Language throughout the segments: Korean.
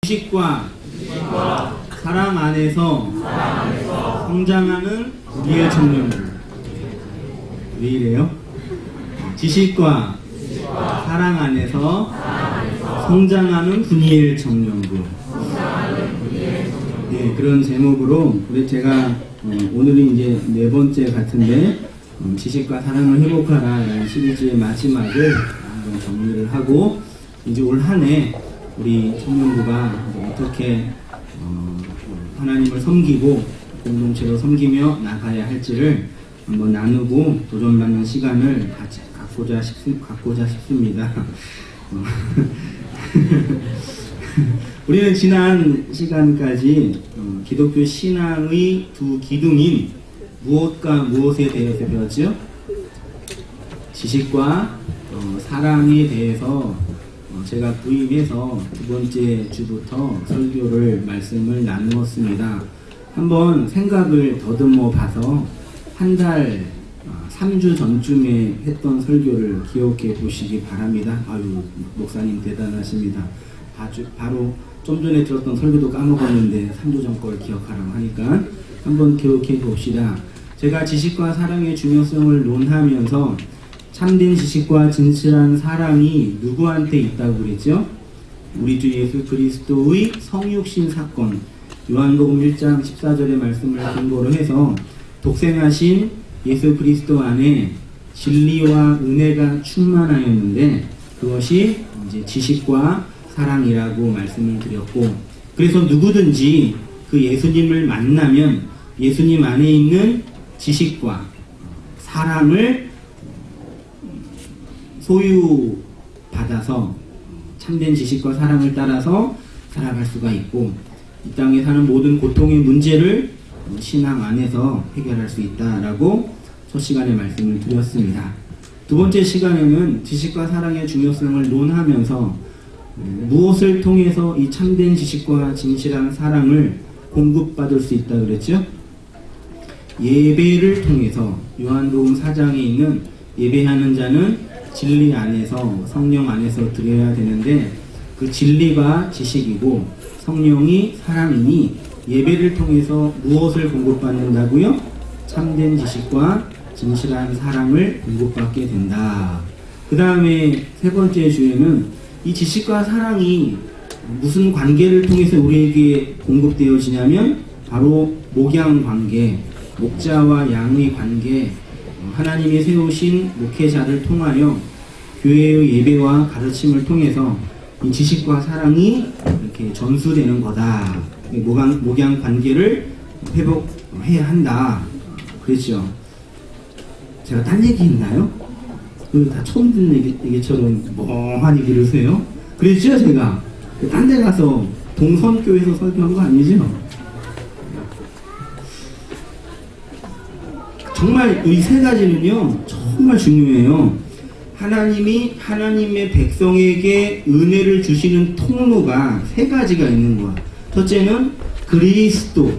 지식과 사랑 안에서 성장하는 우리의 청년부. 왜 이래요? 지식과 사랑 안에서 성장하는 분이엘 청년부. 네, 그런 제목으로 제가 오늘이 이제 4번째 같은데 지식과 사랑을 회복하라라는 시리즈의 마지막을 한번 정리를 하고, 이제 올 한 해 우리 청년부가 어떻게 하나님을 섬기고 공동체로 섬기며 나가야 할지를 한번 나누고 도전받는 시간을 같이 갖고자 싶습니다. 우리는 지난 시간까지 기독교 신앙의 두 기둥인 무엇과 무엇에 대해서 배웠죠? 지식과 사랑에 대해서 제가 부임해서 2번째 주부터 말씀을 나누었습니다. 한번 생각을 더듬어 봐서 한 달 3주 전쯤에 했던 설교를 기억해 보시기 바랍니다. 아유, 목사님 대단하십니다. 바로 좀 전에 들었던 설교도 까먹었는데 3주 전 걸 기억하라고 하니까 한번 기억해 봅시다. 제가 지식과 사랑의 중요성을 논하면서 참된 지식과 진실한 사랑이 누구한테 있다고 그랬죠? 우리 주 예수 그리스도의 성육신 사건, 요한복음 1장 14절의 말씀을 근거로 해서 독생하신 예수 그리스도 안에 진리와 은혜가 충만하였는데, 그것이 이제 지식과 사랑이라고 말씀을 드렸고, 그래서 누구든지 그 예수님을 만나면 예수님 안에 있는 지식과 사랑을 소유받아서 참된 지식과 사랑을 따라서 살아갈 수가 있고, 이 땅에 사는 모든 고통의 문제를 신앙 안에서 해결할 수 있다라고 첫 시간에 말씀을 드렸습니다. 2번째 시간에는 지식과 사랑의 중요성을 논하면서 무엇을 통해서 이 참된 지식과 진실한 사랑을 공급받을 수 있다 그랬죠? 예배를 통해서, 요한복음 4장에 있는 예배하는 자는 진리 안에서, 성령 안에서 드려야 되는데, 그 진리가 지식이고 성령이 사랑이니 예배를 통해서 무엇을 공급받는다고요? 참된 지식과 진실한 사랑을 공급받게 된다. 그 다음에 3번째 주에는 이 지식과 사랑이 무슨 관계를 통해서 우리에게 공급되어지냐면 바로 목양 관계, 목자와 양의 관계, 하나님이 세우신 목회자를 통하여 교회의 예배와 가르침을 통해서 이 지식과 사랑이 이렇게 전수되는 거다. 목양 관계를 회복해야 한다. 그랬죠. 제가 딴 얘기 있나요? 다 처음 듣는 얘기처럼 멍하니 들으세요? 그랬죠, 제가? 딴 데 가서 동선교에서 설교한 거 아니죠? 정말 이 3가지는요, 정말 중요해요. 하나님이 하나님의 백성에게 은혜를 주시는 통로가 3가지가 있는 거야. 첫째는 그리스도.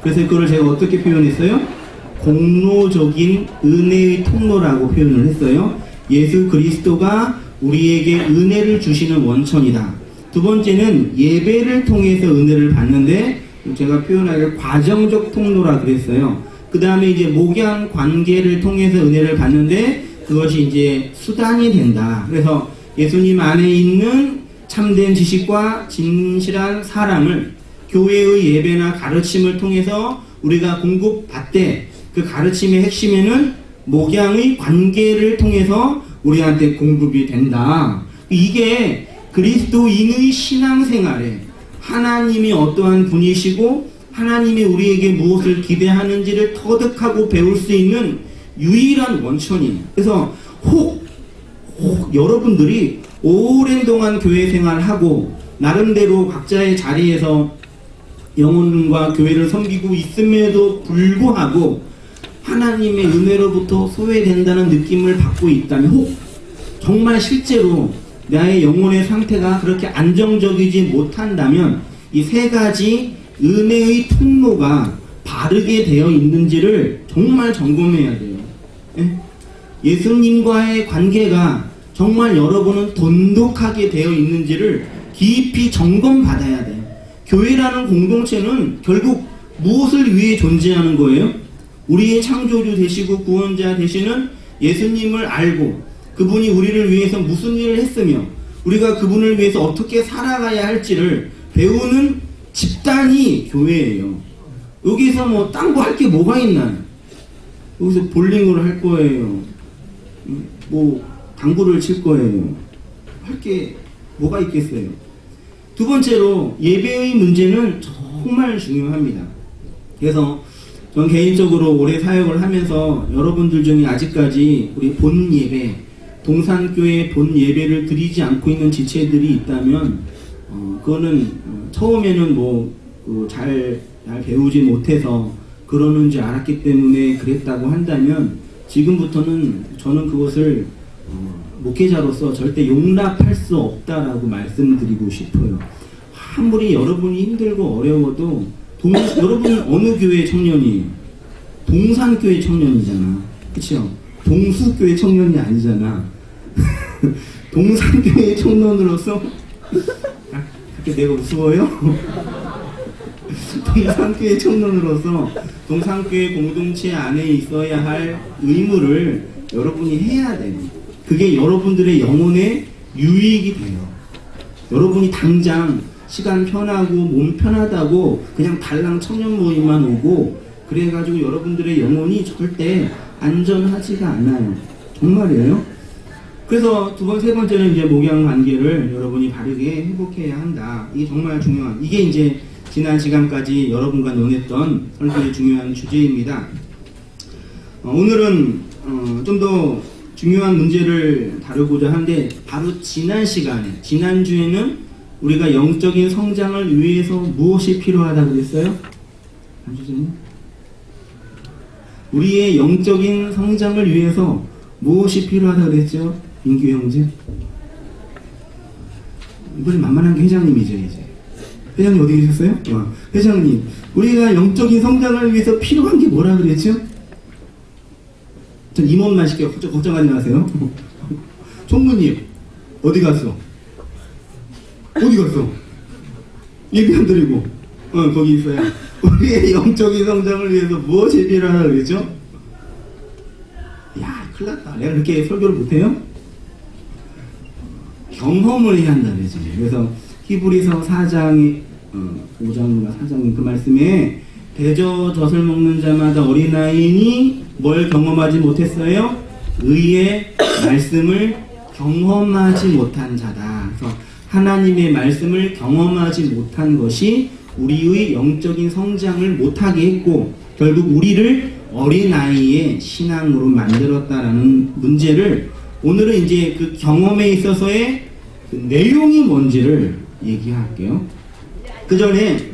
그래서 그걸 제가 어떻게 표현했어요? 공로적인 은혜의 통로라고 표현을 했어요. 예수 그리스도가 우리에게 은혜를 주시는 원천이다. 2번째는 예배를 통해서 은혜를 받는데, 제가 표현하기를 과정적 통로라 그랬어요. 그 다음에 이제 목양 관계를 통해서 은혜를 받는데, 그것이 이제 수단이 된다. 그래서 예수님 안에 있는 참된 지식과 진실한 사랑을 교회의 예배나 가르침을 통해서 우리가 공급받되, 그 가르침의 핵심에는 목양의 관계를 통해서 우리한테 공급이 된다. 이게 그리스도인의 신앙생활에 하나님이 어떠한 분이시고 하나님이 우리에게 무엇을 기대하는지를 터득하고 배울 수 있는 유일한 원천이에요. 그래서 혹 여러분들이 오랜 동안 교회 생활하고 나름대로 각자의 자리에서 영혼과 교회를 섬기고 있음에도 불구하고 하나님의 은혜로부터 소외된다는 느낌을 받고 있다면, 혹 정말 실제로 나의 영혼의 상태가 그렇게 안정적이지 못한다면 이 3가지 은혜의 통로가 바르게 되어 있는지를 정말 점검해야 돼요. 예수님과의 관계가 정말 여러분은 돈독하게 되어 있는지를 깊이 점검받아야 돼요. 교회라는 공동체는 결국 무엇을 위해 존재하는 거예요? 우리의 창조주 되시고 구원자 되시는 예수님을 알고 그분이 우리를 위해서 무슨 일을 했으며 우리가 그분을 위해서 어떻게 살아가야 할지를 배우는 집단이 교회예요. 여기서 뭐 딴 거 할 게 뭐가 있나요? 여기서 볼링을 할 거예요. 뭐 당구를 칠 거예요. 할 게 뭐가 있겠어요? 두 번째로 예배의 문제는 정말 중요합니다. 그래서 전 개인적으로 오래 사역을 하면서 여러분들 중에 아직까지 우리 본 예배, 동산교회 본 예배를 드리지 않고 있는 지체들이 있다면 그거는 처음에는 잘 배우지 못해서 그러는 줄 알았기 때문에 그랬다고 한다면 지금부터는 저는 그것을 목회자로서 절대 용납할 수 없다라고 말씀드리고 싶어요. 아무리 여러분이 힘들고 어려워도 여러분은 어느 교회 청년이에요? 동산교회 청년이잖아. 그쵸? 동수교회 청년이 아니잖아. 동산교회 청년으로서 그렇게 내가 우스워요? 동산교회 청년으로서 동산교회 공동체 안에 있어야 할 의무를 여러분이 해야 돼요. 그게 여러분들의 영혼의 유익이 돼요. 여러분이 당장 시간 편하고 몸 편하다고 그냥 달랑 청년 모임만 오고 그래가지고 여러분들의 영혼이 절대 안전하지가 않아요. 정말이에요. 그래서 세 번째는 이제 목양 관계를 여러분이 바르게 회복해야 한다. 이게 정말 중요한, 이게 이제 지난 시간까지 여러분과 논했던 설교의 중요한 주제입니다. 오늘은 좀 더 중요한 문제를 다루고자 하는데 바로 지난주에는 우리가 영적인 성장을 위해서 무엇이 필요하다고 그랬어요? 안주제님? 우리의 영적인 성장을 위해서 무엇이 필요하다고 그랬죠? 민규 형제? 이번에 만만한 게 회장님이죠, 이제. 회장님 어디 계셨어요? 회장님, 우리가 영적인 성장을 위해서 필요한 게 뭐라 그랬죠? 전 임원만 시켜요. 걱정하지 마세요. 총무님, 어디 갔어? 어디 갔어? 얘기 안 드리고. 거기 있어요. 우리의 영적인 성장을 위해서 무엇이 필요하다고 그랬죠? 야, 큰일 났다. 내가 그렇게 설교를 못해요? 경험을 해야 한다 그랬지. 그래서 히브리서 4장이 5장인가 4장인 그 말씀에 대저젖을 먹는 자마다 어린아이니 뭘 경험하지 못했어요? 의의 말씀을 경험하지 못한 자다. 그래서 하나님의 말씀을 경험하지 못한 것이 우리의 영적인 성장을 못하게 했고 결국 우리를 어린아이의 신앙으로 만들었다라는 문제를 오늘은 이제 그 경험에 있어서의 그 내용이 뭔지를 얘기할게요. 그 전에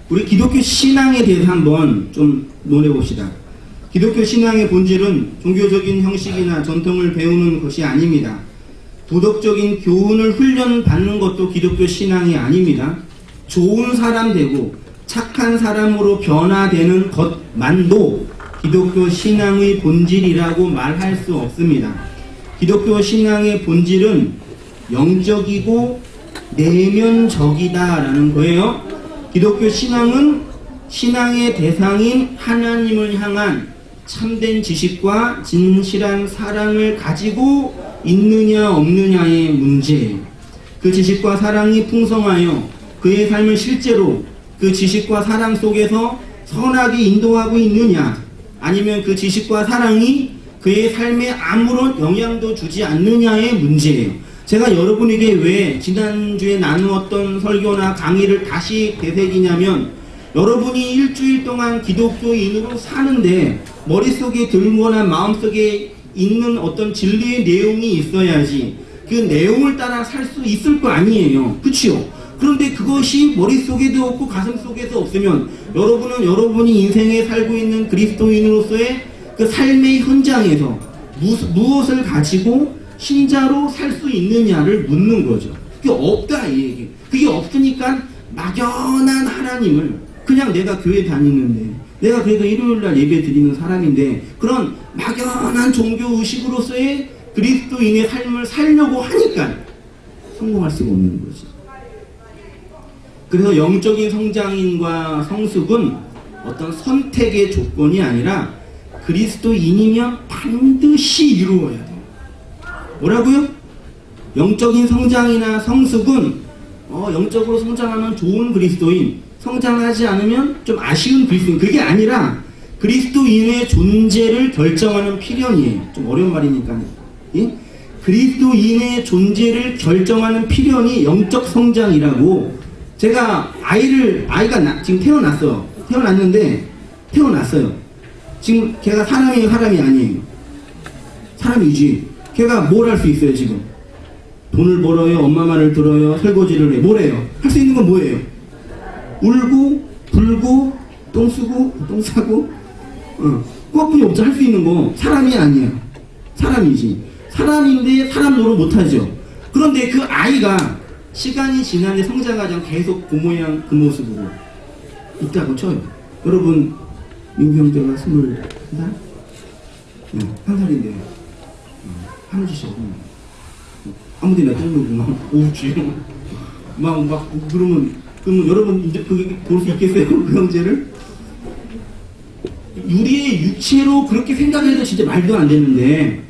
우리 기독교 신앙에 대해서 한번 좀 논해봅시다. 기독교 신앙의 본질은 종교적인 형식이나 전통을 배우는 것이 아닙니다. 도덕적인 교훈을 훈련받는 것도 기독교 신앙이 아닙니다. 좋은 사람 되고 착한 사람으로 변화되는 것만도 기독교 신앙의 본질이라고 말할 수 없습니다. 기독교 신앙의 본질은 영적이고 내면적이다라는 거예요. 기독교 신앙은 신앙의 대상인 하나님을 향한 참된 지식과 진실한 사랑을 가지고 있느냐 없느냐의 문제예요. 그 지식과 사랑이 풍성하여 그의 삶을 실제로 그 지식과 사랑 속에서 선하게 인도하고 있느냐, 아니면 그 지식과 사랑이 그의 삶에 아무런 영향도 주지 않느냐의 문제예요. 제가 여러분에게 왜 지난주에 나누었던 설교나 강의를 다시 되새기냐면, 여러분이 일주일 동안 기독교인으로 사는데 머릿속에 들거나 마음속에 있는 어떤 진리의 내용이 있어야지 그 내용을 따라 살 수 있을 거 아니에요. 그치요? 그런데 그것이 머릿속에도 없고 가슴속에도 없으면 여러분은 여러분이 인생에 살고 있는 그리스도인으로서의 그 삶의 현장에서 무엇을 가지고 신자로 살 수 있느냐를 묻는 거죠. 그게 없다 이 얘기. 그게 없으니까 막연한 하나님을, 그냥 내가 교회 다니는데 내가 그래도 일요일날 예배 드리는 사람인데 그런 막연한 종교의식으로서의 그리스도인의 삶을 살려고 하니까 성공할 수가 없는 거지. 그래서 영적인 성장인과 성숙은 어떤 선택의 조건이 아니라 그리스도인이면 반드시 이루어야 돼요. 뭐라고요? 영적인 성장이나 성숙은 영적으로 성장하면 좋은 그리스도인, 성장하지 않으면 좀 아쉬운 그리스도인, 그게 아니라 그리스도인의 존재를 결정하는 필연이에요. 좀 어려운 말이니까. 예? 그리스도인의 존재를 결정하는 필연이 영적 성장이라고. 제가 아이가 지금 태어났어요. 지금 걔가 사람이 아니에요. 사람이지. 걔가 뭘 할 수 있어요, 지금? 돈을 벌어요, 엄마 말을 들어요, 설거지를 해요. 뭐래요? 할 수 있는 건 뭐예요? 울고, 불고, 똥 쓰고, 똥 싸고, 그것뿐이 없죠. 할 수 있는 거. 사람이 아니에요. 사람이지. 사람인데 사람 노릇 못하죠. 그런데 그 아이가 시간이 지나는데 성장하지 계속 그 모양 그 모습으로 있다고 쳐요. 여러분, 민규 형제가 21살? 한 살인데 하는 짓이 아무데나 떠들고 막 오지 막 그러면 여러분 이제 그게 볼 수 있겠어요? 그 형제를? 우리의 육체로 그렇게 생각해도 진짜 말도 안 되는데,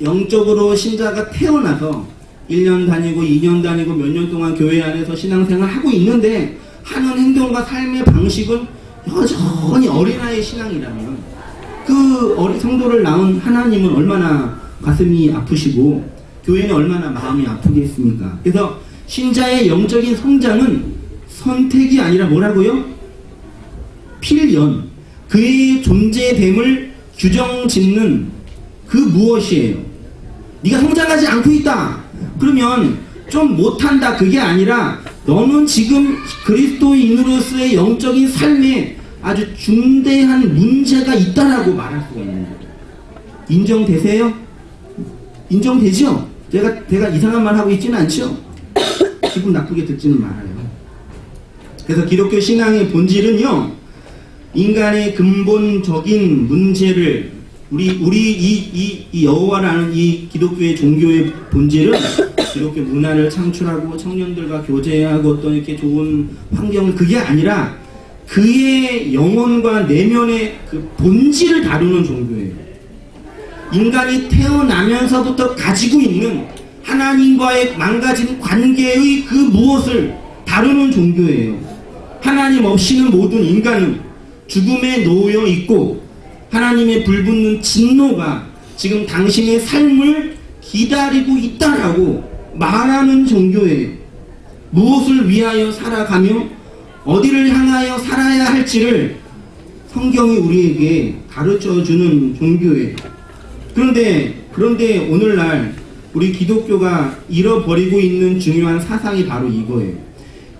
영적으로 신자가 태어나서 1년 다니고 2년 다니고 몇 년 동안 교회 안에서 신앙생활 하고 있는데 하는 행동과 삶의 방식은 여전히 어린아이의 신앙이라면 그 성도를 낳은 하나님은 얼마나 가슴이 아프시고 교회는 얼마나 마음이 아프겠습니까? 그래서 신자의 영적인 성장은 선택이 아니라 뭐라고요? 필연, 그의 존재됨을 규정짓는 그 무엇이에요? 네가 성장하지 않고 있다. 그러면 좀 못한다. 그게 아니라 너는 지금 그리스도인으로서의 영적인 삶에 아주 중대한 문제가 있다라고 말할 수가 있는 거예요. 인정되세요? 인정되죠? 제가 이상한 말 하고 있지는 않죠? 기분 나쁘게 듣지는 말아요. 그래서 기독교 신앙의 본질은요, 인간의 근본적인 문제를 우리 이 여호와라는 이 기독교의 종교의 본질은 기독교 문화를 창출하고 청년들과 교제하고 어떤 이렇게 좋은 환경을, 그게 아니라 그의 영혼과 내면의 그 본질을 다루는 종교예요. 인간이 태어나면서부터 가지고 있는 하나님과의 망가진 관계의 그 무엇을 다루는 종교예요. 하나님 없이는 모든 인간은 죽음에 놓여 있고 하나님의 불붙는 진노가 지금 당신의 삶을 기다리고 있다라고 말하는 종교예요. 무엇을 위하여 살아가며 어디를 향하여 살아야 할지를 성경이 우리에게 가르쳐주는 종교예요. 그런데 오늘날 우리 기독교가 잃어버리고 있는 중요한 사상이 바로 이거예요.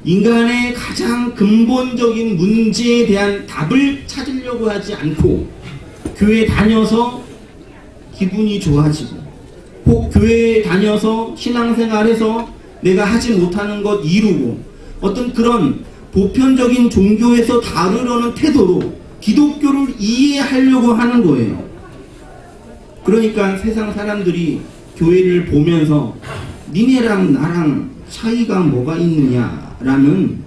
인간의 가장 근본적인 문제에 대한 답을 찾으려고 하지 않고 교회 다녀서 기분이 좋아지고 혹 교회에 다녀서 신앙생활에서 내가 하지 못하는 것 이루고 어떤 그런 보편적인 종교에서 다루려는 태도로 기독교를 이해하려고 하는 거예요. 그러니까 세상 사람들이 교회를 보면서 니네랑 나랑 차이가 뭐가 있느냐라는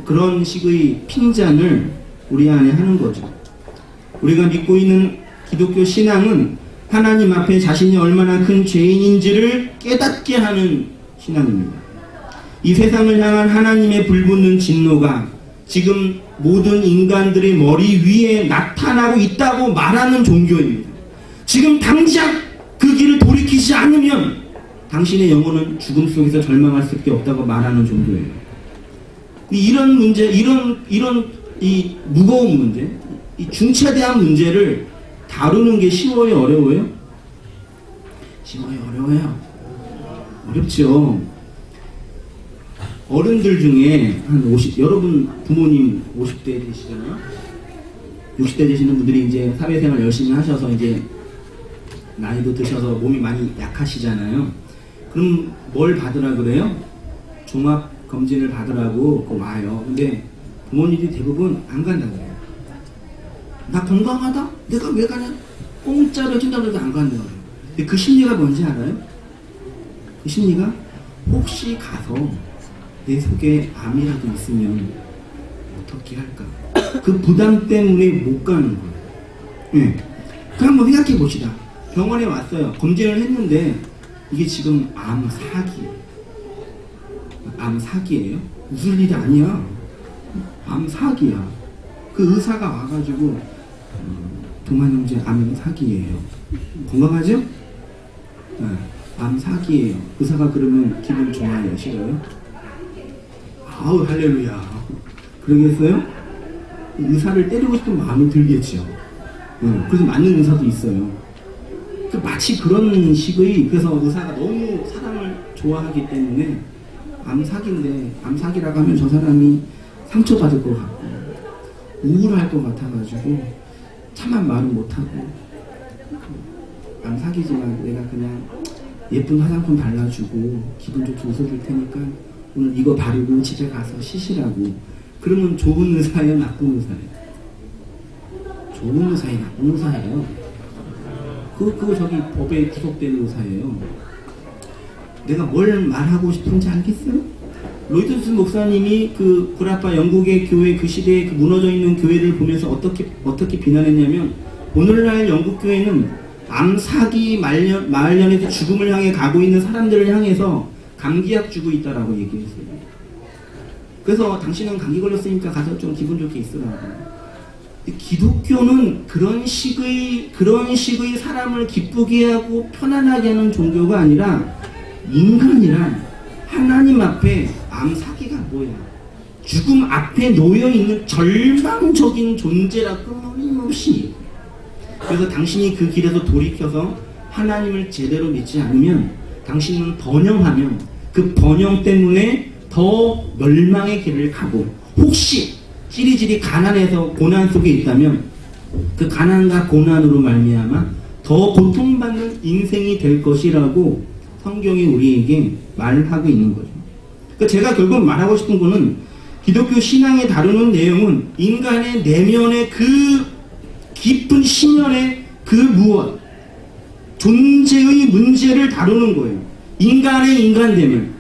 그런 식의 핀잔을 우리 안에 하는 거죠. 우리가 믿고 있는 기독교 신앙은 하나님 앞에 자신이 얼마나 큰 죄인인지를 깨닫게 하는 신앙입니다. 이 세상을 향한 하나님의 불붙는 진노가 지금 모든 인간들의 머리 위에 나타나고 있다고 말하는 종교입니다. 지금 당장 그 길을 돌이키지 않으면 당신의 영혼은 죽음 속에서 절망할 수밖에 없다고 말하는 종교예요. 이런 문제, 이런 이 무거운 문제, 이 중차대한 문제를 다루는 게 쉬워요, 어려워요? 쉬워요, 어려워요? 어렵죠. 어른들 중에 한 50, 여러분 부모님 50대 되시잖아요. 60대 되시는 분들이 이제 사회생활 열심히 하셔서 이제 나이도 드셔서 몸이 많이 약하시잖아요. 그럼 뭘 받으라 그래요? 종합검진을 받으라고 와요. 근데 부모님들이 대부분 안 간다고 해요. 나 건강하다? 내가 왜 가냐? 공짜로 해준다고 해도 안 간다고 해요. 근데 그 심리가 뭔지 알아요? 그 심리가 혹시 가서 내 속에 암이라도 있으면 어떻게 할까? 그 부담 때문에 못 가는 거예요. 네. 그 한번 생각해 봅시다. 병원에 왔어요. 검진을 했는데 이게 지금 암 사기예요. 암 사기예요? 웃을 일이 아니야. 암 사기야. 그 의사가 와가지고 동안 형제 암 사기예요. 건강하죠? 네. 암 사기예요. 의사가 그러면 기분 좋아요? 싫어요? 아우 할렐루야. 그러겠어요? 의사를 때리고 싶은 마음이 들겠죠. 그래서 맞는 의사도 있어요. 마치 그런 식의, 그래서 의사가 너무 사람을 좋아하기 때문에 암 사기인데, 암 사기라고 하면 저 사람이 상처받을 것 같고 우울할 것 같아가지고 참한 말은 못하고, 암 사기지만 내가 그냥 예쁜 화장품 발라주고 기분 좋게 웃어줄 테니까 오늘 이거 바르고 집에 가서 쉬시라고. 그러면 좋은 의사예요? 나쁜 의사예요? 좋은 의사예요? 나쁜 의사예요? 그거 저기 법에 구속된 의사예요. 내가 뭘 말하고 싶은지 알겠어요? 로이드 목사님이 그 구라파 영국의 교회, 그 시대에 그 무너져 있는 교회를 보면서 어떻게 비난했냐면, 오늘날 영국 교회는 암 사기 말년에서 죽음을 향해 가고 있는 사람들을 향해서 감기약 주고 있다라고 얘기했어요. 그래서 당신은 감기 걸렸으니까 가서 좀 기분 좋게 있으라고. 기독교는 그런 식의 사람을 기쁘게 하고 편안하게 하는 종교가 아니라, 인간이란 하나님 앞에 암 사기가 뭐야? 죽음 앞에 놓여있는 절망적인 존재라 끊임없이. 그래서 당신이 그 길에서 돌이켜서 하나님을 제대로 믿지 않으면, 당신은 번영하면 그 번영 때문에 더 멸망의 길을 가고, 혹시 찌리찌리 가난해서 고난 속에 있다면 그 가난과 고난으로 말미암아 더 고통받는 인생이 될 것이라고 성경이 우리에게 말하고 있는 거죠. 그러니까 제가 결국 말하고 싶은 거는, 기독교 신앙에 다루는 내용은 인간의 내면의 그 깊은 심연의 그 무엇, 존재의 문제를 다루는 거예요. 인간의 인간됨을.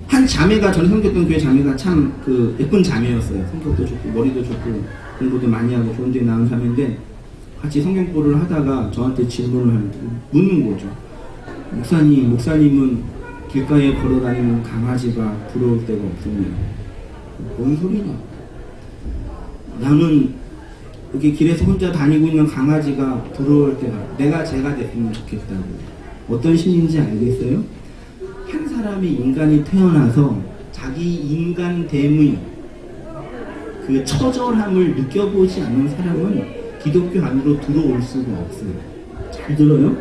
한 자매가, 전에 섬겼던 교회 자매가 참 그 예쁜 자매였어요. 성격도 좋고 머리도 좋고 공부도 많이 하고 좋은 데 나온 자매인데, 같이 성경보를 하다가 저한테 질문을 묻는 거죠. 목사님은 길가에 걸어다니는 강아지가 부러울 때가 없었냐? 뭔 소리냐? 나는 여기 길에서 혼자 다니고 있는 강아지가 부러울 때가, 내가 제가 됐으면 좋겠다고. 어떤 심리인지 알겠어요? 한 사람이 인간이 태어나서 자기 인간됨의 그 처절함을 느껴보지 않는 사람은 기독교 안으로 들어올 수가 없어요. 잘 들어요?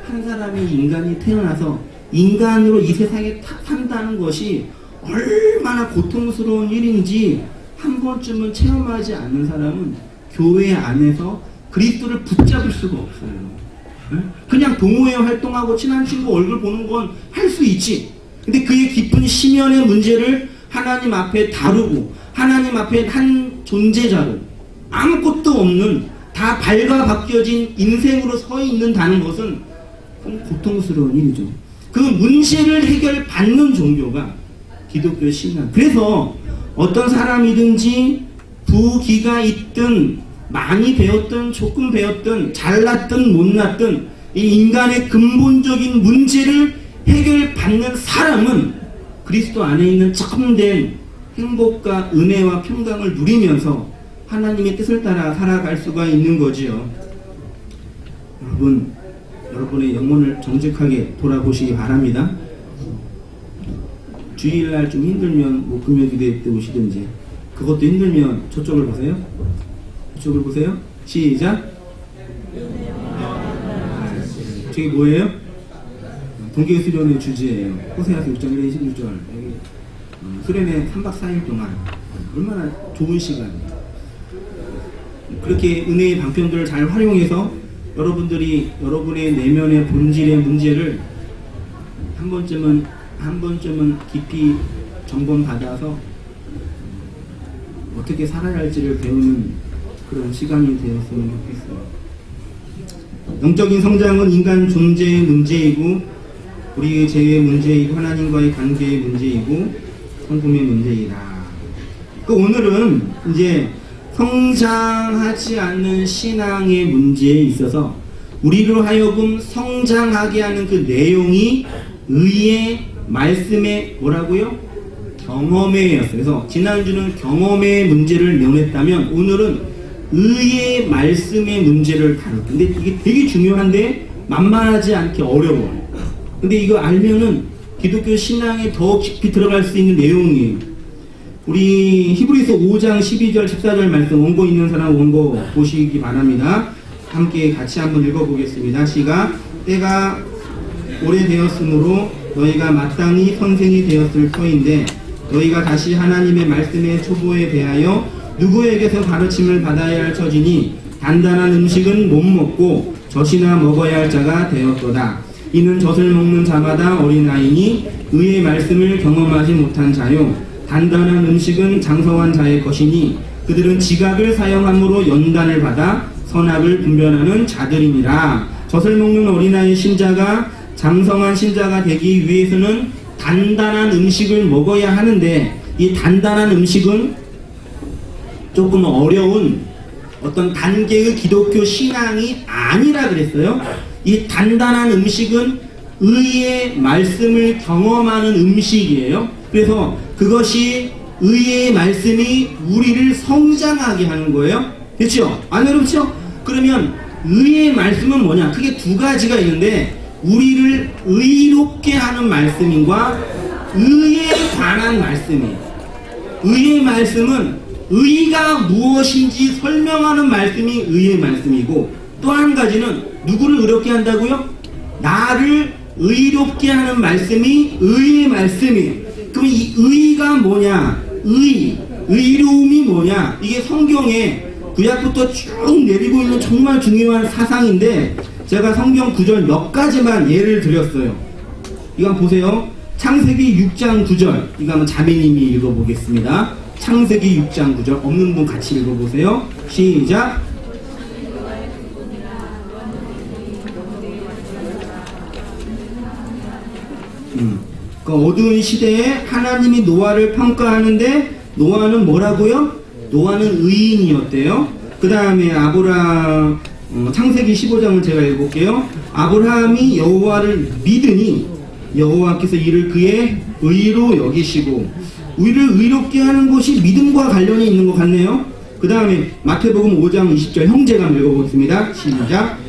한 사람이 인간이 태어나서 인간으로 이 세상에 산다는 것이 얼마나 고통스러운 일인지 한 번쯤은 체험하지 않는 사람은 교회 안에서 그리스도를 붙잡을 수가 없어요. 그냥 동호회 활동하고 친한 친구 얼굴 보는 건 할 수 있지. 근데 그의 깊은 심연의 문제를 하나님 앞에 다루고, 하나님 앞에 한 존재자로 아무것도 없는, 다 발가벗겨진 인생으로 서 있는다는 것은 고통스러운 일이죠. 그 문제를 해결받는 종교가 기독교 신앙. 그래서 어떤 사람이든지 부귀가 있든 많이 배웠든 조금 배웠든 잘났든 못났든 이 인간의 근본적인 문제를 해결받는 사람은 그리스도 안에 있는 참된 행복과 은혜와 평강을 누리면서 하나님의 뜻을 따라 살아갈 수가 있는 거지요. 여러분의 영혼을 정직하게 돌아보시기 바랍니다. 주일날 좀 힘들면 목금요기대 때 오시든지, 그것도 힘들면 저쪽을 보세요. 저쪽을 보세요. 시작. 저게 뭐예요? 동계 수련의 주제예요. 호세아서 6장 1절 16절. 여기 수련회 3박 4일 동안 얼마나 좋은 시간이에요. 그렇게 은혜의 방편들을 잘 활용해서 여러분들이 여러분의 내면의 본질의 문제를 한 번쯤은 깊이 점검받아서 어떻게 살아야 할지를 배우는 그런 시간이 되었으면 좋겠어요. 영적인 성장은 인간 존재의 문제이고, 우리의 죄의 문제이고, 하나님과의 관계의 문제이고, 성품의 문제이다. 오늘은 이제 성장하지 않는 신앙의 문제에 있어서 우리로 하여금 성장하게 하는 그 내용이 의의 말씀의 뭐라고요? 경험에였어요. 그래서 지난주는 경험의 문제를 면했다면 오늘은 의의 말씀의 문제를 다룰 텐데 이게 되게 중요한데 만만하지 않게 어려워요. 근데 이거 알면은 기독교 신앙에 더 깊이 들어갈 수 있는 내용이에요. 우리 히브리서 5장 12절 14절 말씀 원고 있는 사람 원고 보시기 바랍니다. 함께 같이 한번 읽어보겠습니다. 시각. 때가 오래되었으므로 너희가 마땅히 선생이 되었을 터인데 너희가 다시 하나님의 말씀의 초보에 대하여 누구에게서 가르침을 받아야 할 처지니 단단한 음식은 못 먹고 젖이나 먹어야 할 자가 되었도다. 이는 젖을 먹는 자마다 어린아이니 의의 말씀을 경험하지 못한 자요. 단단한 음식은 장성한 자의 것이니 그들은 지각을 사용함으로 연단을 받아 선악을 분별하는 자들이니라. 젖을 먹는 어린아이 신자가 장성한 신자가 되기 위해서는 단단한 음식을 먹어야 하는데 이 단단한 음식은 조금 어려운 어떤 단계의 기독교 신앙이 아니라 그랬어요. 이 단단한 음식은 의의 말씀을 경험하는 음식이에요. 그래서 그것이 의의 말씀이 우리를 성장하게 하는 거예요. 그렇죠? 안 어렵죠? 그러면 의의 말씀은 뭐냐? 크게 두 가지가 있는데 우리를 의롭게 하는 말씀인과 의에 관한 말씀이에요. 의의 말씀은 의가 무엇인지 설명하는 말씀이 의의 말씀이고 또 한 가지는 누구를 의롭게 한다고요? 나를 의롭게 하는 말씀이 의의 말씀이에요. 그럼 이 의가 뭐냐? 의로움이 뭐냐? 이게 성경에 구약부터 쭉 내리고 있는 정말 중요한 사상인데 제가 성경 구절 몇 가지만 예를 드렸어요. 이거 한번 보세요. 창세기 6장 9절 이거 한번 자매님이 읽어보겠습니다. 창세기 6장 9절 없는 분 같이 읽어보세요. 시작. 그 어두운 시대에 하나님이 노아를 평가하는데 노아는 뭐라고요? 노아는 의인이었대요. 그 다음에 아브라함 창세기 15장을 제가 읽어볼게요. 아브라함이 여호와를 믿으니 여호와께서 이를 그의 의로 여기시고 우리를 의롭게 하는 것이 믿음과 관련이 있는 것 같네요. 그 다음에 마태복음 5장 20절 형제가 읽어보겠습니다. 시작.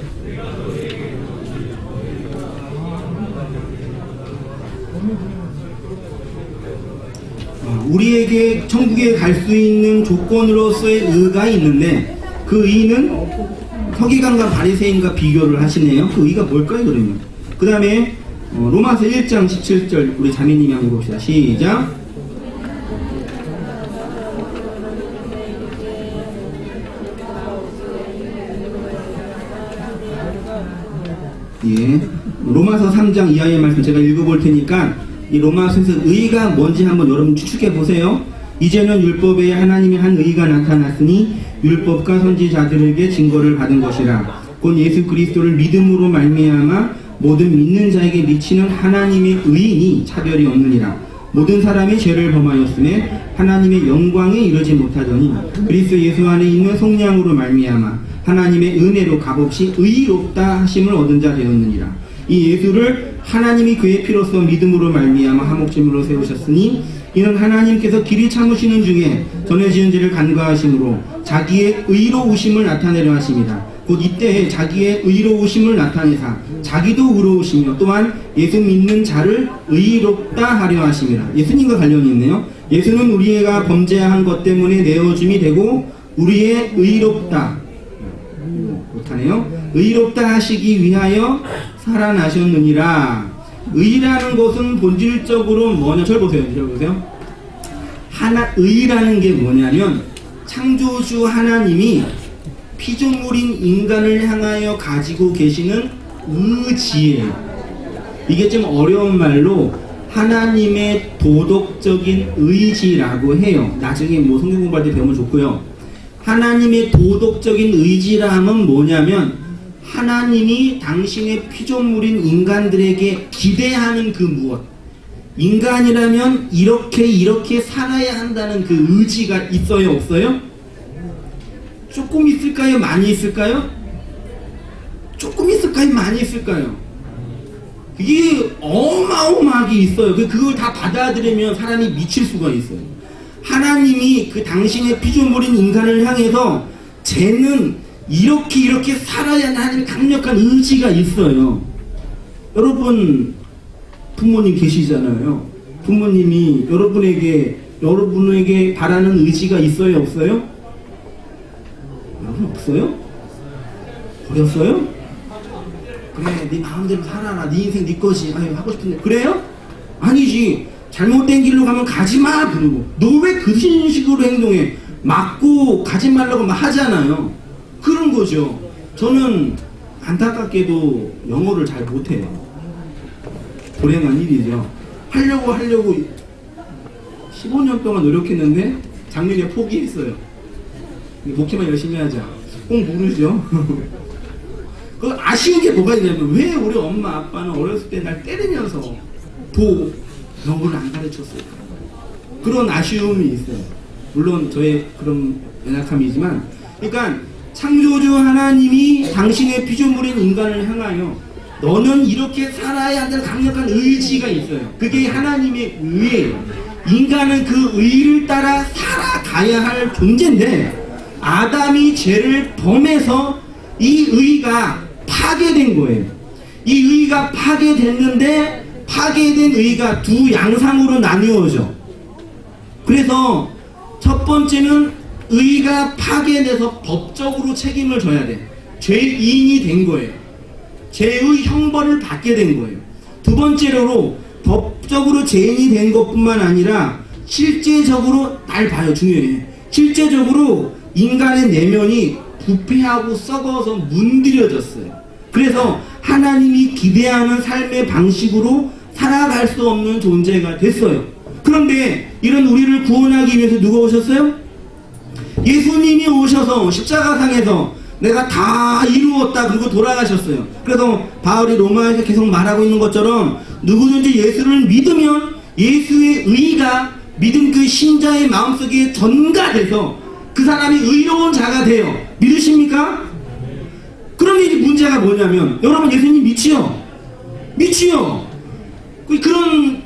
우리에게 천국에 갈 수 있는 조건으로서의 의가 있는데 그 의는 서기관과 바리새인과 비교를 하시네요. 그 의가 뭘까요 그러면? 그 다음에 로마서 1장 17절 우리 자매님이 한번 봅시다. 시작. 예, 로마서 3장 이하의 말씀 제가 읽어볼 테니까 이 로마서에서 의가 뭔지 한번 여러분 추측해 보세요. 이제는 율법에 하나님의 한 의가 나타났으니 율법과 선지자들에게 증거를 받은 것이라. 곧 예수 그리스도를 믿음으로 말미암아 모든 믿는 자에게 미치는 하나님의 의인이 차별이 없느니라. 모든 사람이 죄를 범하였음에 하나님의 영광에 이르지 못하더니 그리스도 예수 안에 있는 성령으로 말미암아 하나님의 은혜로 값없이 의롭다 하심을 얻은 자 되었느니라. 이 예수를 하나님이 그의 피로써 믿음으로 말미암아 화목제물로 세우셨으니 이는 하나님께서 길이 참으시는 중에 전에 지은 죄를 간과하심으로 자기의 의로우심을 나타내려 하심이다. 곧 이때에 자기의 의로우심을 나타내사 자기도 의로우시며 또한 예수 믿는 자를 의롭다 하려 하심이라. 예수님과 관련이 있네요. 예수는 우리가 범죄한 것 때문에 내어줌이 되고 우리의 의롭다 못하네요. 의롭다 하시기 위하여 살아나셨느니라. 의라는 것은 본질적으로 뭐냐? 절 보세요. 의라는 게 뭐냐면 창조주 하나님이 피조물인 인간을 향하여 가지고 계시는 의지예요. 이게 좀 어려운 말로 하나님의 도덕적인 의지라고 해요. 나중에 뭐 성경 공부할 때 배우면 좋고요. 하나님의 도덕적인 의지라 하면 뭐냐면 하나님이 당신의 피조물인 인간들에게 기대하는 그 무엇, 인간이라면 이렇게 살아야 한다는 그 의지가 있어요, 없어요? 조금 있을까요? 많이 있을까요? 조금 있을까요? 많이 있을까요? 이게 어마어마하게 있어요. 그걸 다 받아들이면 사람이 미칠 수가 있어요. 하나님이 그 당신의 피조물인 인간을 향해서 쟤는 이렇게 살아야 하는 강력한 의지가 있어요. 여러분 부모님 계시잖아요. 부모님이 여러분에게 바라는 의지가 있어요, 없어요? 여러분 없어요? 버렸어요? 그래, 네 마음대로 살아라. 네 인생 네 거지. 아유, 하고 싶은데. 그래요? 아니지. 잘못된 길로 가면 가지마. 그러고 너 왜 그 식으로 행동해? 맞고 가지 말라고 막 하잖아요. 그런 거죠. 저는 안타깝게도 영어를 잘 못해요. 불행한 일이죠. 하려고 15년 동안 노력했는데 작년에 포기했어요. 목회만 열심히 하자. 꼭 모르죠. 그 아쉬운 게 뭐가 있냐면, 왜 우리 엄마 아빠는 어렸을 때 날 때리면서 영어를 안 가르쳤을까? 그런 아쉬움이 있어요. 물론 저의 그런 연약함이지만, 그러니까 창조주 하나님이 당신의 피조물인 인간을 향하여 너는 이렇게 살아야 한다는 강력한 의지가 있어요. 그게 하나님의 의예요. 인간은 그 의를 따라 살아가야 할 존재인데, 아담이 죄를 범해서 이 의가 파괴된 거예요. 이 의가 파괴됐는데, 파괴된 의가 두 양상으로 나뉘어져. 그래서 첫 번째는 의가 파괴돼서 법적으로 책임을 져야 돼. 죄인이 된 거예요. 죄의 형벌을 받게 된 거예요. 두 번째로 법적으로 죄인이 된 것뿐만 아니라 실제적으로, 날 봐요, 중요해. 실제적으로 인간의 내면이 부패하고 썩어서 문드려졌어요. 그래서 하나님이 기대하는 삶의 방식으로 살아갈 수 없는 존재가 됐어요. 그런데 이런 우리를 구원하기 위해서 누가 오셨어요? 예수님이 오셔서 십자가상에서 내가 다 이루었다 그러고 돌아가셨어요. 그래서 바울이 로마에서 계속 말하고 있는 것처럼 누구든지 예수를 믿으면 예수의 의가 믿은 그 신자의 마음속에 전가돼서 그 사람이 의로운 자가 돼요. 믿으십니까? 그런데 이제 문제가 뭐냐면, 여러분 예수님 믿지요? 믿지요?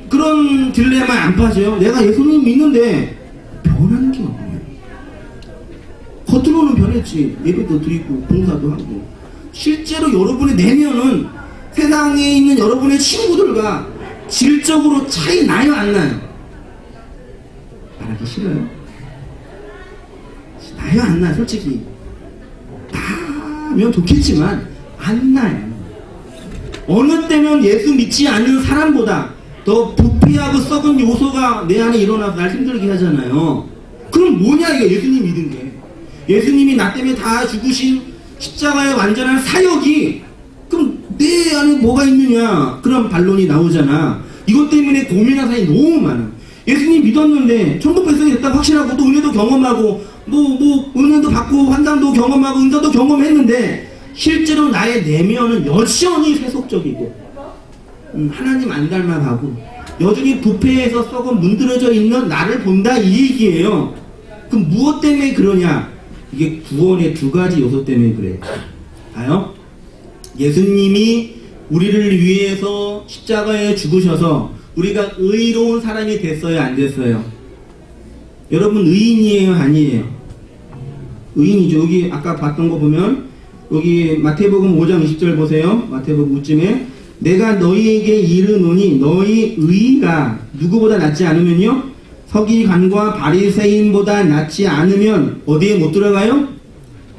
그런 딜레마에 안 빠져요? 내가 예수님 믿는데 변하는 게 없네요. 겉으로는 변했지. 예배도 드리고 봉사도 하고, 실제로 여러분의 내면은 세상에 있는 여러분의 친구들과 질적으로 차이 나요, 안 나요? 말하기 싫어요? 나요, 안 나요? 솔직히 나면 좋겠지만 안 나요. 어느 때는 예수 믿지 않는 사람보다 더 부패하고 썩은 요소가 내 안에 일어나서 날 힘들게 하잖아요. 그럼 뭐냐, 이게 예수님 믿은 게. 예수님이 나 때문에 다 죽으신 십자가의 완전한 사역이, 그럼 내 안에 뭐가 있느냐, 그런 반론이 나오잖아. 이것 때문에 고민한 사람이 너무 많아. 예수님 믿었는데 천국 백성이 됐다고 확신하고 또 은혜도 경험하고 은혜도 받고 환상도 경험하고 은사도 경험했는데, 실제로 나의 내면은 여전히 세속적이고 하나님 안 닮아가고 여전히 부패해서 썩어 문드러져 있는 나를 본다, 이 얘기예요. 그럼 무엇 때문에 그러냐? 이게 구원의 두 가지 요소 때문에 그래요. 봐요. 예수님이 우리를 위해서 십자가에 죽으셔서 우리가 의로운 사람이 됐어요, 안 됐어요? 여러분 의인이에요, 아니에요? 의인이죠. 여기 아까 봤던 거 보면, 여기 마태복음 5장 20절 보세요. 마태복음 5쯤에 내가 너희에게 이르노니 너희 의가 누구보다 낫지 않으면요, 서기관과 바리새인보다 낫지 않으면 어디에 못 들어가요?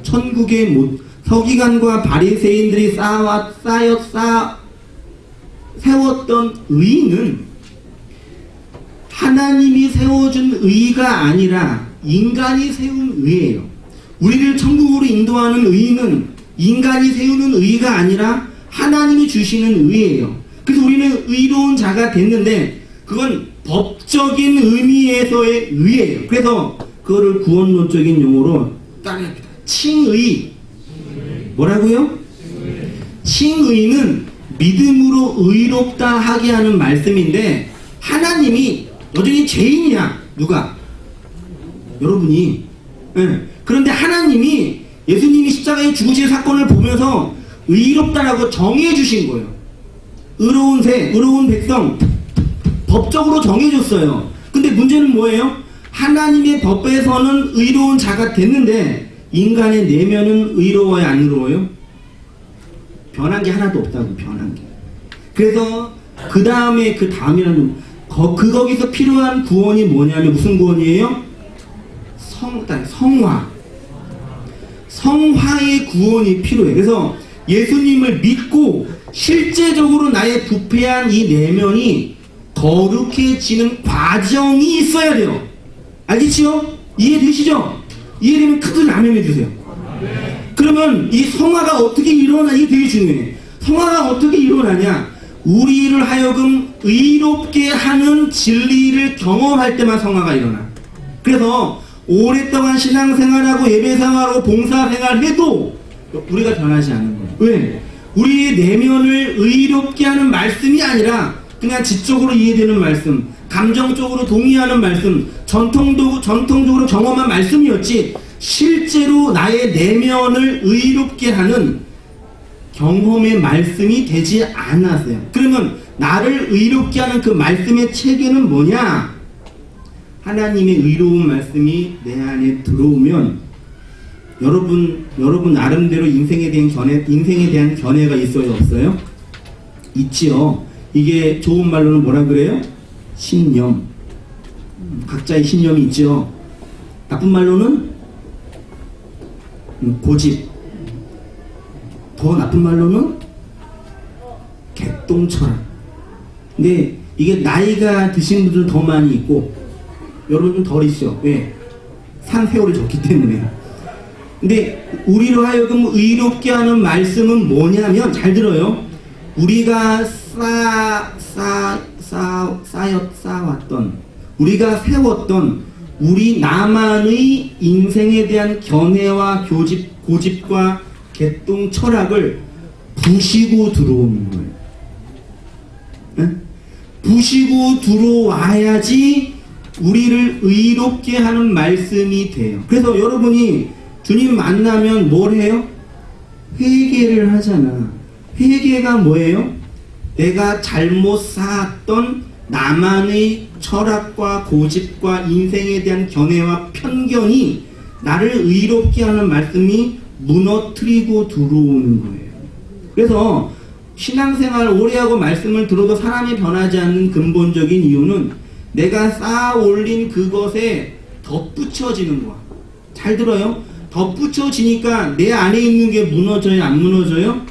천국에 못. 서기관과 바리새인들이 세웠던 의는 하나님이 세워준 의가 아니라 인간이 세운 의예요. 우리를 천국으로 인도하는 의는 인간이 세우는 의가 아니라 하나님이 주시는 의예요. 그래서 우리는 의로운 자가 됐는데, 그건 법적인 의미에서의 의예요. 그래서 그거를 구원론적인 용어로 따릅니다. 칭의. 뭐라고요? 칭의는 믿음으로 의롭다 하게 하는 말씀인데, 하나님이 여전히 죄인이야. 누가? 여러분이. 예. 그런데 하나님이 예수님이 십자가에 죽으신 사건을 보면서 의롭다라고 정해주신 거예요. 의로운 새, 의로운 백성, 법적으로 정해줬어요. 근데 문제는 뭐예요? 하나님의 법에서는 의로운 자가 됐는데 인간의 내면은 의로워요, 안 의로워요? 변한 게 하나도 없다고, 변한 게. 그래서 그 다음이라는 거기서 필요한 구원이 뭐냐면 무슨 구원이에요? 성화의 구원이 필요해. 그래서 예수님을 믿고 실제적으로 나의 부패한 이 내면이 거룩해지는 과정이 있어야 돼요. 알겠지요? 이해되시죠? 이해되면 크게 아멘 해주세요. 그러면 이 성화가 어떻게 일어나? 이게 되게 중요해. 성화가 어떻게 일어나냐? 우리를 하여금 의롭게 하는 진리를 경험할 때만 성화가 일어나. 그래서 오랫동안 신앙생활하고 예배생활하고 봉사생활해도 우리가 변하지 않는 거예요. 왜? 우리의 내면을 의롭게 하는 말씀이 아니라 그냥 지적으로 이해되는 말씀, 감정적으로 동의하는 말씀, 전통적으로 경험한 말씀이었지 실제로 나의 내면을 의롭게 하는 경험의 말씀이 되지 않았어요. 그러면 나를 의롭게 하는 그 말씀의 체계는 뭐냐? 하나님의 의로운 말씀이 내 안에 들어오면 여러분 나름대로 인생에 대한 견해가 있어요, 없어요? 있지요. 이게 좋은 말로는 뭐라 그래요? 신념. 각자의 신념이 있죠. 나쁜 말로는 고집. 더 나쁜 말로는 개똥철학. 근데 이게 나이가 드신 분들은 더 많이 있고 여러분 좀 덜 있죠. 왜? 산 세월이 적기 때문에. 근데 우리로 하여금 의롭게 하는 말씀은 뭐냐면, 잘 들어요. 우리가 쌓아왔던, 우리가 세웠던 우리 나만의 인생에 대한 견해와 고집과 개똥 철학을 부시고 들어오는 거예요. 네? 부시고 들어와야지 우리를 의롭게 하는 말씀이 돼요. 그래서 여러분이 주님 만나면 뭘 해요? 회개를 하잖아. 회개가 뭐예요? 내가 잘못 쌓았던 나만의 철학과 고집과 인생에 대한 견해와 편견이 나를 의롭게 하는 말씀이 무너뜨리고 들어오는 거예요. 그래서 신앙생활 오래하고 말씀을 들어도 사람이 변하지 않는 근본적인 이유는 내가 쌓아 올린 그것에 덧붙여지는 거야. 잘 들어요? 덧붙여지니까 내 안에 있는 게 무너져요? 안 무너져요?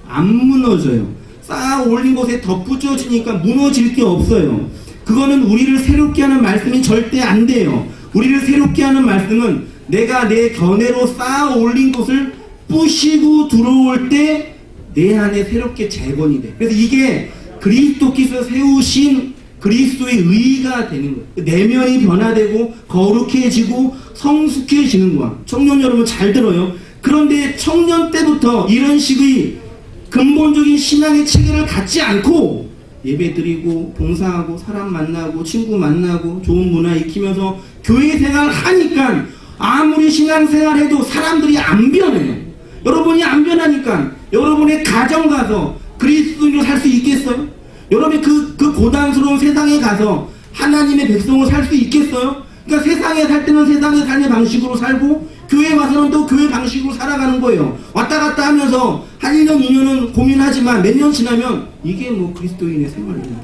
안 무너져요. 쌓아 올린 것에 덧붙여지니까 무너질 게 없어요. 그거는 우리를 새롭게 하는 말씀이 절대 안 돼요. 우리를 새롭게 하는 말씀은 내가 내 견해로 쌓아 올린 것을 부시고 들어올 때 내 안에 새롭게 재건이 돼. 그래서 이게 그리스도께서 세우신 그리스도의 의가 되는 거예요. 내면이 변화되고 거룩해지고 성숙해지는 거야. 청년 여러분 잘 들어요. 그런데 청년 때부터 이런 식의 근본적인 신앙의 체계를 갖지 않고 예배드리고 봉사하고 사람 만나고 친구 만나고 좋은 문화 익히면서 교회 생활 하니까 아무리 신앙생활 해도 사람들이 안 변해요. 여러분이 안 변하니까 여러분의 가정 가서 그리스도인으로 살 수 있겠어요? 여러분이 그 고단스러운 세상에 가서 하나님의 백성으로 살 수 있겠어요? 그러니까 세상에 살 때는 세상의 삶의 방식으로 살고 교회 와서는 또 교회 방식으로 살아가는 거예요. 왔다 갔다 하면서 한 1년, 2년은 고민하지만 몇 년 지나면 이게 뭐 그리스도인의 생활이냐.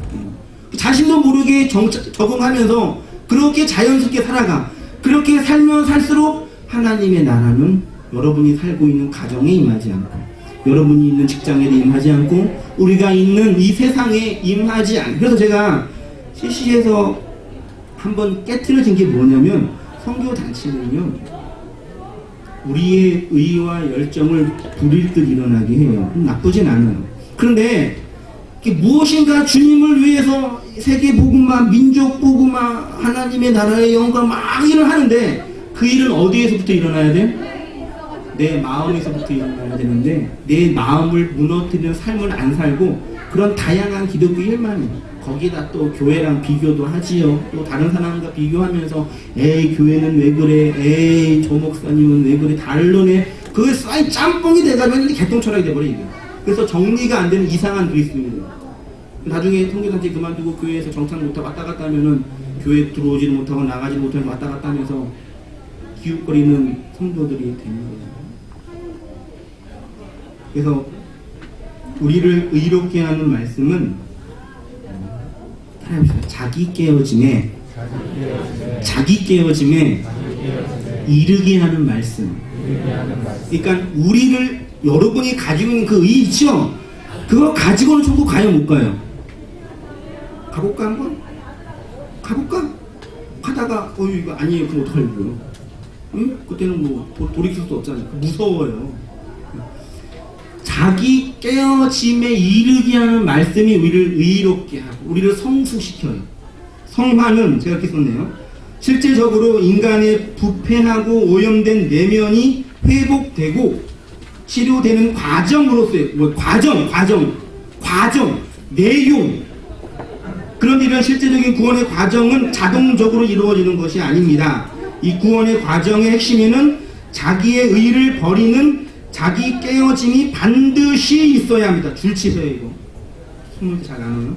자신도 모르게 적응하면서 그렇게 자연스럽게 살아가. 그렇게 살면 살수록 하나님의 나라는 여러분이 살고 있는 가정에 임하지 않고 여러분이 있는 직장에 임하지 않고 우리가 있는 이 세상에 임하지 않고. 그래서 제가 CC에서 한번 깨트려진 게 뭐냐면 선교단체는요 우리의 의와 열정을 부릴 듯 일어나게 해요. 나쁘진 않아요. 그런데 무엇인가 주님을 위해서 세계 복음화, 민족 복음화, 하나님의 나라의 영광 막 일을 하는데 그 일은 어디에서부터 일어나야 돼? 내 마음에서부터 일어나야 되는데 내 마음을 무너뜨리는 삶을 안 살고 그런 다양한 기독교 일만 해요. 거기다 또 교회랑 비교도 하지요. 또 다른 사람과 비교하면서 에이 교회는 왜 그래, 에이 조 목사님은 왜 그래, 다르네. 그게 쏴이 짬뽕이 돼가면 개똥철학이 돼버려요. 그래서 정리가 안 되는 이상한 그리스도인이에요. 나중에 통계단체 그만두고 교회에서 정착 못하고 왔다 갔다 하면은 교회 들어오지를 못하고 나가지를 못하고 왔다 갔다 하면서 기웃거리는 성도들이 되는 거예요. 그래서 우리를 의롭게 하는 말씀은 자기 깨어짐에 이르게 하는 말씀. 그러니까 우리를 여러분이 가지고 있는 그 의 있죠? 그거 가지고는 천국 가요 못 가요? 가볼까 한번? 가볼까? 하다가 이거 아니에요. 그럼 어떡하려고요? 응? 그때는 뭐 돌이킬 수 없잖아요. 무서워요. 자기 깨어짐에 이르게 하는 말씀이 우리를 의롭게 하고 우리를 성숙시켜요. 성화는 제가 이렇게 썼네요. 실제적으로 인간의 부패하고 오염된 내면이 회복되고 치료되는 과정으로서의 과정, 내용. 그런 이런 실제적인 구원의 과정은 자동적으로 이루어지는 것이 아닙니다. 이 구원의 과정의 핵심에는 자기의 의를 버리는 자기 깨어짐이 반드시 있어야 합니다. 줄치세요 이거. 손을 잘 안 와요.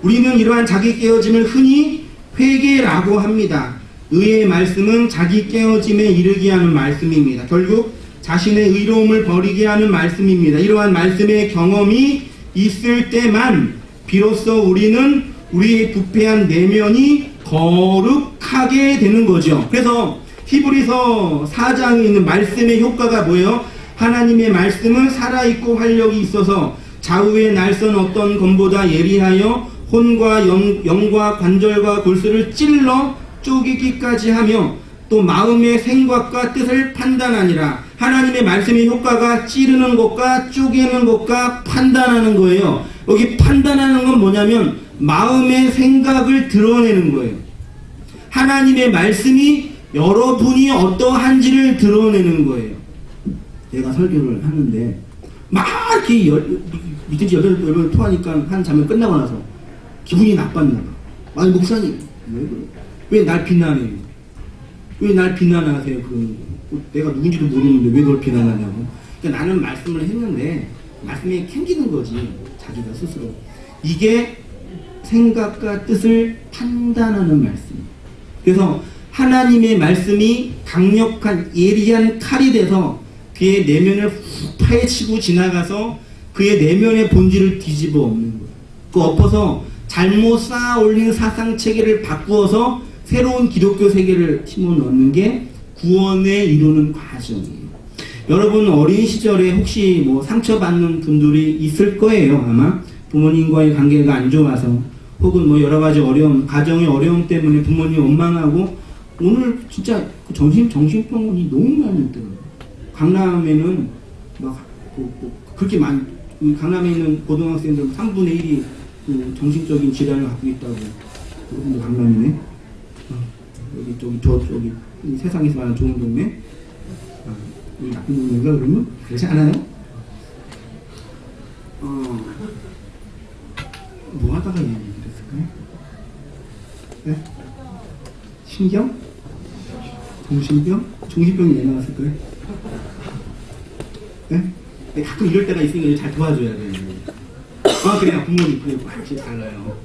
우리는 이러한 자기 깨어짐을 흔히 회개라고 합니다. 의의 말씀은 자기 깨어짐에 이르게 하는 말씀입니다. 결국 자신의 의로움을 버리게 하는 말씀입니다. 이러한 말씀의 경험이 있을 때만 비로소 우리는 우리의 부패한 내면이 거룩하게 되는 거죠. 그래서 히브리서 4장에 있는 말씀의 효과가 뭐예요? 하나님의 말씀은 살아있고 활력이 있어서 좌우의 날선 어떤 검보다 예리하여 혼과 영과 관절과 골수를 찔러 쪼개기까지 하며 또 마음의 생각과 뜻을 판단하니라. 하나님의 말씀의 효과가 찌르는 것과 쪼개는 것과 판단하는 거예요. 여기 판단하는 건 뭐냐면 마음의 생각을 드러내는 거예요. 하나님의 말씀이 여러분이 어떠한지를 드러내는 거예요. 내가 설교를 하는데 막 이렇게 믿은지 열을 토하니까 한 장면 끝나고 나서 기분이 나빴나 봐. 아니 목사님 왜 날 비난해요? 왜 날 비난하세요? 내가 누군지도 모르는데 왜 그걸 비난하냐고. 그러니까 나는 말씀을 했는데 말씀이 캥기는 거지. 자기가 스스로. 이게 생각과 뜻을 판단하는 말씀. 그래서 하나님의 말씀이 강력한 예리한 칼이 돼서 그의 내면을 훅 파헤치고 지나가서 그의 내면의 본질을 뒤집어 엎는 거예요. 그 엎어서 잘못 쌓아 올린 사상체계를 바꾸어서 새로운 기독교 세계를 심어 넣는 게 구원에 이루는 과정이에요. 여러분 어린 시절에 혹시 뭐 상처받는 분들이 있을 거예요. 아마 부모님과의 관계가 안 좋아서 혹은 뭐 여러 가지 어려움, 가정의 어려움 때문에 부모님 원망하고 오늘 진짜 정신병원이 너무 많이 있더라고요. 강남에는 막 그렇게 많이 강남에 있는 고등학생들 3분의 1이 그 정신적인 질환을 갖고 있다고. 여러분들 강남이네. 저기 세상에서 말하는 좋은 동네. 여기 나쁜 동네인가 그러면? 그렇지 않아요? 뭐 하다가 얘기했을까요? 네? 신경? 정신병? 정신병이 왜 나왔을까요? 네? 가끔 이럴 때가 있으니까 잘 도와줘야 돼요. 그래요. 부모님, 그래요. 확실히 달라요.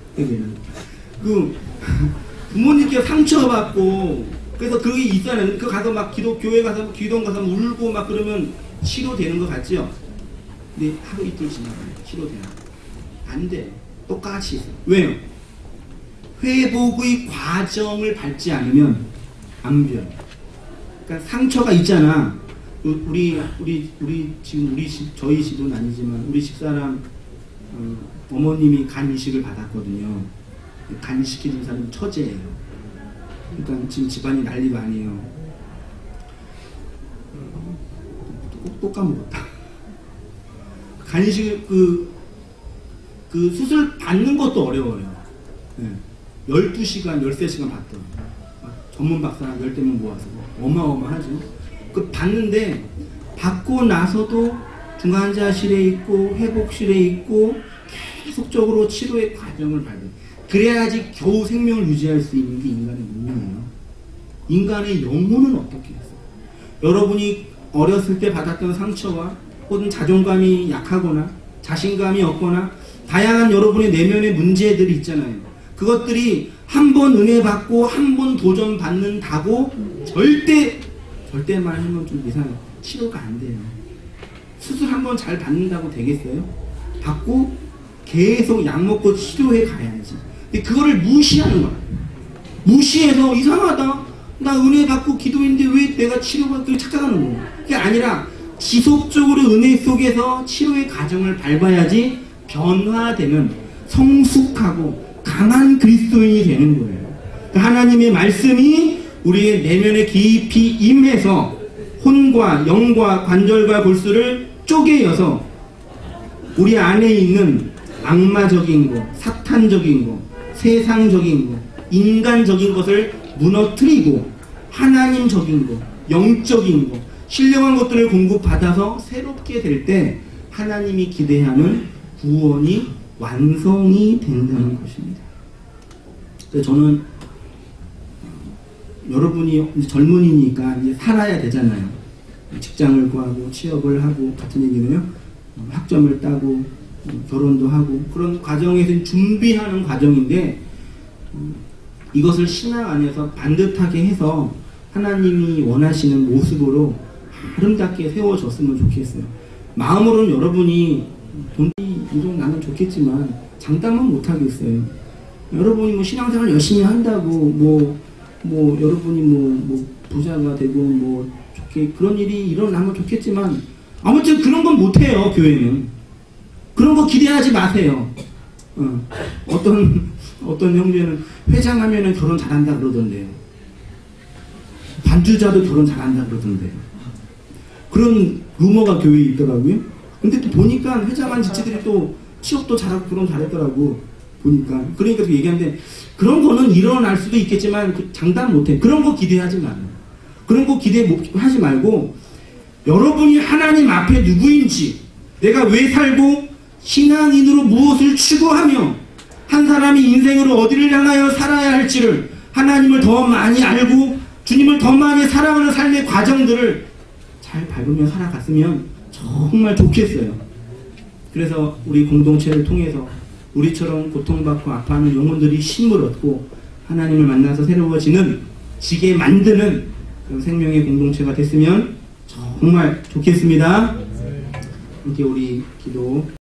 부모님께 상처받고, 그래서 그게 있잖아요. 가서 막 교회 가서, 기도원 가서 울고 막 그러면 치료되는 것 같죠? 근데 하루 이틀 지나가요. 치료되나? 안 돼. 똑같이 있어. 왜요? 회복의 과정을 밟지 않으면 안 변해. 그러니까 상처가 있잖아. 저희 집은 아니지만 우리 집사람 어머님이 간 이식을 받았거든요. 간 시키는 사람은 처제예요. 그러니까 지금 집안이 난리가 아니에요. 또 까먹었다. 간 이식 그 수술 받는 것도 어려워요. 네. 12시간, 13시간 받더라고요. 전문 박사 10대면 모아서 어마어마하죠. 받는데 받고 나서도 중환자실에 있고 회복실에 있고 계속적으로 치료의 과정을 밟아요. 그래야지 겨우 생명을 유지할 수 있는 게 인간의 운명이에요. 인간의 영혼은 어떻게 했어요? 여러분이 어렸을 때 받았던 상처와 혹은 자존감이 약하거나 자신감이 없거나 다양한 여러분의 내면의 문제들이 있잖아요. 그것들이 한 번 은혜 받고 한 번 도전 받는다고 절대만 하면 좀 이상해요. 치료가 안 돼요. 수술 한 번 잘 받는다고 되겠어요? 받고 계속 약 먹고 치료해 가야지. 근데 그거를 무시하는 거야. 무시해서 이상하다. 나 은혜 받고 기도했는데 왜 내가 치료받고 착각하는 거야. 그게 아니라 지속적으로 은혜 속에서 치료의 과정을 밟아야지 변화되는 성숙하고 강한 그리스도인이 되는 거예요. 하나님의 말씀이 우리의 내면에 깊이 임해서 혼과 영과 관절과 골수를 쪼개어서 우리 안에 있는 악마적인 거, 사탄적인 거, 세상적인 거, 인간적인 것을 무너뜨리고 하나님적인 거, 영적인 거, 신령한 것들을 공급받아서 새롭게 될 때 하나님이 기대하는 구원이 완성이 된다는 것입니다. 저는 여러분이 젊은이니까 이제 살아야 되잖아요. 직장을 구하고 취업을 하고 같은 얘기네요. 학점을 따고 결혼도 하고 그런 과정에서 준비하는 과정인데 이것을 신앙 안에서 반듯하게 해서 하나님이 원하시는 모습으로 아름답게 세워졌으면 좋겠어요. 마음으로는 여러분이 돈이 이동 나면 좋겠지만 장담은 못하겠어요. 여러분이 뭐 신앙생활 열심히 한다고 여러분이 부자가 되고 좋게 그런 일이 일어나면 좋겠지만 아무튼 그런 건 못해요. 교회는 그런 거 기대하지 마세요. 어떤 형제는 회장하면은 결혼 잘한다 그러던데요. 반주자도 결혼 잘한다 그러던데요. 그런 루머가 교회에 있더라고요. 근데 또 보니까 회장한 지체들이 또 취업도 잘하고 결혼 잘했더라고 보니까. 그러니까 얘기하는데 그런 거는 일어날 수도 있겠지만 장담 못해. 그런 거 기대하지 마요. 그런 거 기대하지 말고 여러분이 하나님 앞에 누구인지, 내가 왜 살고 신앙인으로 무엇을 추구하며 한 사람이 인생으로 어디를 향하여 살아야 할지를 하나님을 더 많이 알고 주님을 더 많이 사랑하는 삶의 과정들을 잘 밟으며 살아갔으면 정말 좋겠어요. 그래서 우리 공동체를 통해서 우리처럼 고통받고 아파하는 영혼들이 힘을 얻고 하나님을 만나서 새로워지는, 지게 만드는 그런 생명의 공동체가 됐으면 정말 좋겠습니다. 이렇게 우리 기도